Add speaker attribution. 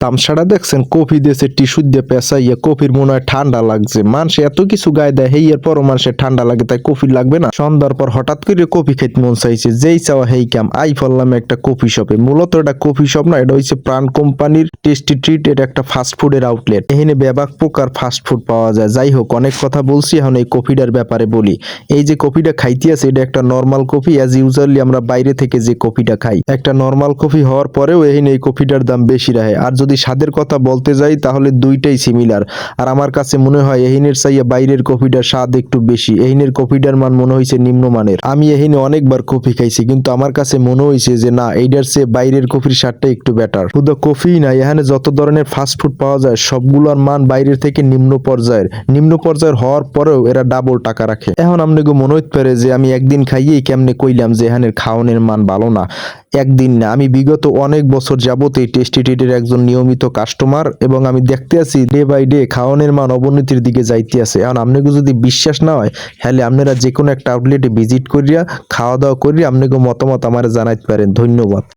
Speaker 1: তামসাটা দেখছেন কফি দিয়েছে টিস্যু দিয়ে পেঁচাইয়া কফির মনে হয় ঠান্ডা লাগছে মানুষ এত কিছু গায়ে দেয় হেই এর পরও মানুষের ঠান্ডা লাগে তাই কফি লাগবে না সন্ধ্যার পর হঠাৎ করে কফি খেতে মন চাইছে যেই চাওয়া হেই কাম আই ফেললাম একটা কফি শপে মূলত এটা কফি শপ না এটা হচ্ছে প্রাণ কোম্পানির টেস্টি ট্রিট এটা একটা ফাস্ট ফুডের আউটলেট এখানে ব্যাপক প্রকার ফাস্ট ফুড পাওয়া যায় যাই হোক অনেক কথা বলছি এখন এই কফিটার ব্যাপারে বলি এই যে কফিটা খাইতে আছে এটা একটা নর্মাল কফি অ্যাজ ইউজুয়ালি আমরা বাইরে থেকে যে কফিটা খাই একটা নর্মাল কফি হওয়ার পরেও এখানে এই কফিটার দাম বেশি রাখে আর যদি স্বাদের কথা বলতে যাই তাহলে দুইটাই সিমিলার আর আমার কাছে মনে হয় এহিনের চাইয়া বাইরের কফিটার স্বাদ একটু বেশি এহিনের কফিটার মান মনে হয়েছে নিম্নমানের আমি এহিনে অনেকবার কফি খাইছি কিন্তু আমার কাছে মনে হয়েছে যে না এইটার চেয়ে বাইরের কফির স্বাদটা একটু বেটার শুধু কফি না এখানে যত ধরনের ফাস্ট ফুড পাওয়া যায় সবগুলোর মান বাইরের থেকে নিম্ন পর্যায়ের হওয়ার পরেও এরা ডাবল টাকা রাখে এখন আপনাকে মনে হতে পারে যে আমি একদিন খাইয়েই কেমনে কইলাম যে এখানের খাওয়ানোর মান ভালো না একদিন না আমি বিগত অনেক বছর যাবত এই টেস্টি ট্রিটের একজন নিয়মিত কাস্টমার এবং আমি দেখতে আছি ডে বাই ডে খাওয়ানোর মান অবনতির দিকে যাইতে আছে এখন আপনাকে যদি বিশ্বাস না হয় তাহলে আপনারা যে কোনো একটা আউটলেটে ভিজিট করিয়া খাওয়া দাওয়া করিয়া আপনাকে মতামত আমার জানাইতে পারেন ধন্যবাদ।